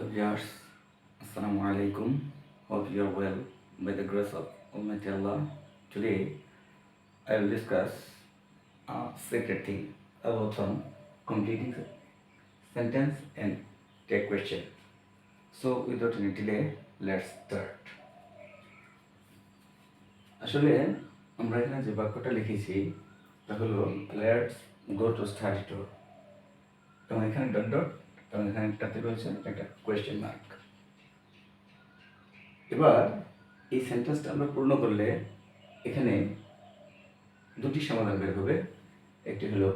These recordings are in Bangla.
Hello viewers, Assalamu alaikum. Hope you are well by the grace of Almighty Allah. Today I will discuss a secret thing about completing sentence and take question. So without any delay, let's start. আসলে আমরা এখানে যে বাক্যটা লিখেছি তা হলো let's go to study tour, এবং এখানে ডট ডট এবং এখানে একটাতে রয়েছে একটা কোয়েশ্চেন মার্ক। এবার এই সেন্টেন্সটা আমরা পূর্ণ করলে এখানে দুটি সমাধান বের হবে, একটি হলো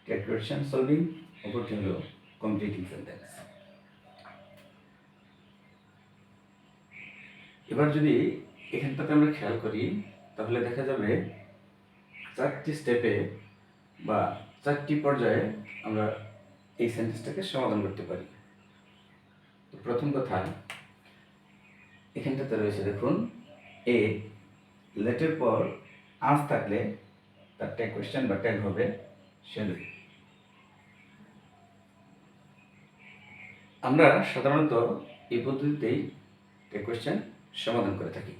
কোয়েশ্চেন সলভিং, অপরটি হলো কমপ্লিটিং সেন্টেন্স। এবার যদি এখানটাতে আমরা খেয়াল করি তাহলে দেখা যাবে চারটি স্টেপে বা চারটি পর্যায়ে আমরা এই সেন্টেন্সটাকে সমাধান করতে পারি। তো প্রথম কথা, এখানটাতে রয়েছে দেখুন, এ লেটের পর আজ থাকলে তার ট্যাগ কোয়েশ্চেন বা ট্যাগ হবে শ্যাল। আমরা সাধারণত এই পদ্ধতিতেই ট্যাগ কোয়েশ্চেন সমাধান করে থাকি,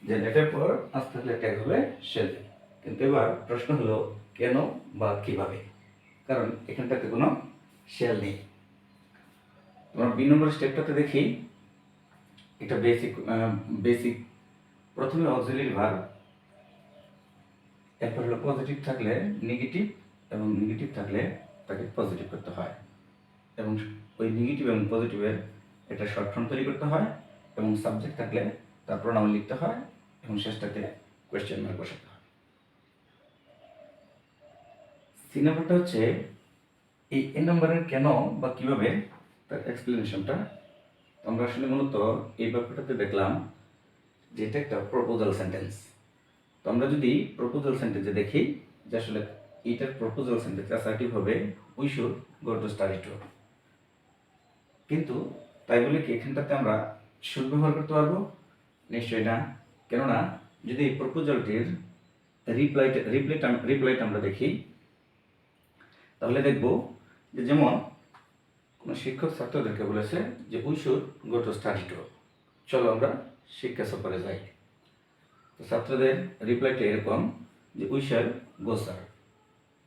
যে লেটের পর আজ থাকলে ট্যাগ হবে শ্যাল। কিন্তু এবার প্রশ্ন হলো কেন বা কিভাবে, কারণ এখানটাতে কোনো শ্যাল নেই। আমরা বি নম্বর স্টেপটাতে দেখি, এটা বেসিক প্রথমে অক্সিলারি ভার্ব, এরপর হলো পজিটিভ থাকলে নেগেটিভ এবং নেগেটিভ থাকলে তাকে পজিটিভ করতে হয়, এবং ওই নেগেটিভ এবং পজিটিভের একটা শর্ট ফর্ম তৈরি করতে হয়, এবং সাবজেক্ট থাকলে তার প্রোনাউন লিখতে হয়, এবং শেষটাতে কোয়েশ্চেন মার্ক বসাতে হয়। সি নাম্বারটা হচ্ছে এই এ নাম্বারের কেন বা কিভাবে তার এক্সপ্লেনেশনটা। আমরা আসলে মূলত এই ব্যাপারটাতে দেখলাম যে এটা একটা প্রপোজাল সেন্টেন্স। তো আমরা যদি প্রপোজাল সেন্টেন্সে দেখি যে আসলে এইটার প্রপোজাল সেন্টেন্স অ্যাসার্টিভ হবে we should go to study tour. কিন্তু তাই বলে কি এখানটাতে আমরা শুড ব্যবহার করতে পারবো? নিশ্চয়ই না। কেননা যদি এই প্রপোজালটির রিপ্লাইটা আমরা দেখি তাহলে দেখব যে যেমন কোনো শিক্ষক ছাত্রদেরকে বলেছে যে we should go to study tour, চলো আমরা শিক্ষা সফরে যাই। তো ছাত্রদের রিপ্লাইটা এরকম যে উই শ্যাল গো স্যার,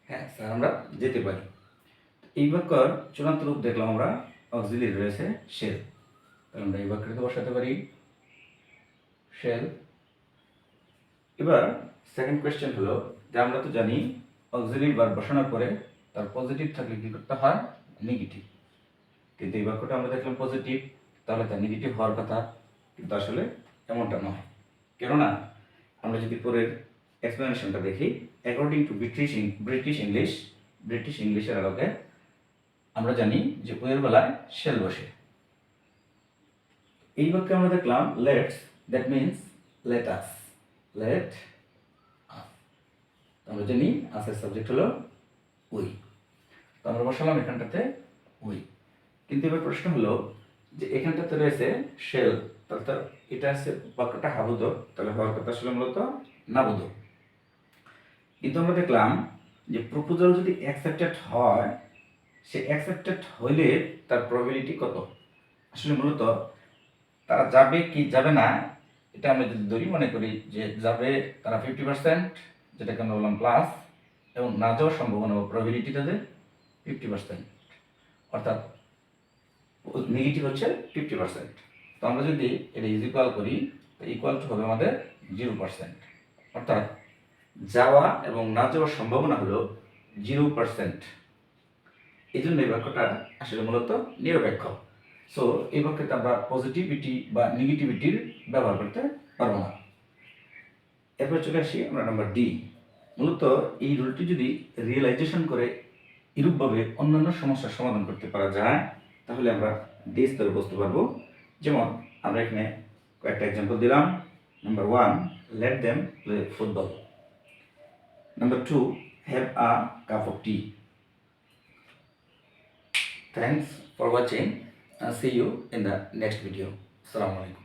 হ্যাঁ স্যার আমরা যেতে পারি। এই বাক্যর চূড়ান্ত রূপ দেখলাম আমরা অক্সিলারি রয়েছে শেল, তাহলে আমরা এই বাক্যটাতে বসাতে পারি শেল। এবার সেকেন্ড কোয়েশ্চেন হলো যে আমরা তো জানি অক্সিলারি ভার্ব বসানোর পরে তার পজিটিভ থাকলে কি করতে হয়? নেগেটিভ। কিন্তু এই বাক্যটা আমরা দেখলাম পজিটিভ, তাহলে তার নেগেটিভ হওয়ার কথা, কিন্তু আসলে এমনটা নয়। কেননা আমরা যদি পরের এক্সপ্লেনেশনটা দেখি, অ্যাকর্ডিং টু ব্রিটিশ ইংলিশের আলোকে আমরা জানি যে ওয়ের বেলায় শেল বসে। এই বাক্যে আমরা দেখলাম let's, that means let us, let us. আমরা জানি আসের সাবজেক্ট হলো উই, তো আমরা বসালাম এখানটাতে উই। কিন্তু এবার প্রশ্ন হলো যে এখানটাতে রয়েছে শেল, তাহলে তো এটা আছে বাক্যটা হাবুদক, তাহলে হওয়ার কথা আসলে মূলত নাবুদক। কিন্তু আমরা দেখলাম যে প্রপোজাল যদি অ্যাকসেপ্টেড হয়, সে অ্যাকসেপ্টেড হইলে তার প্রবাবিলিটি কত? আসলে মূলত তারা যাবে কি যাবে না, এটা আমরা যদি ধরি মনে করি যে যাবে তারা 50%, যেটাকে আমরা বললাম প্লাস, এবং না যাওয়ার সম্ভাবনা বা প্রবাবিলিটি তাদের 50%, অর্থাৎ নেগেটিভ হচ্ছে 50%। তো আমরা যদি এটা ইকুয়াল করি তো ইকুয়াল টু হবে আমাদের 0%, অর্থাৎ যাওয়া এবং না যাওয়ার সম্ভাবনা হলো 0%। এই জন্য এই বাক্যটা আসলে মূলত নিরপেক্ষ। সো এই বাক্যতে আমরা পজিটিভিটি বা নেগেটিভিটির ব্যবহার করতে পারবো না। এরপর চলে আসি আমরা নাম্বার ডি। মূলত এই রুলটি যদি রিয়েলাইজেশন করে এরূপভাবে অন্যান্য সমস্যার সমাধান করতে পারা যায় তাহলে আমরা ডি স্তরে বুঝতে পারবো। যেমন আমরা এখানে কয়েকটা এক্সাম্পল দিলাম। Number 1, let them play football. Number 2, have a cup of T. Thanks for watching and see you in the next video. Assalamu alaikum.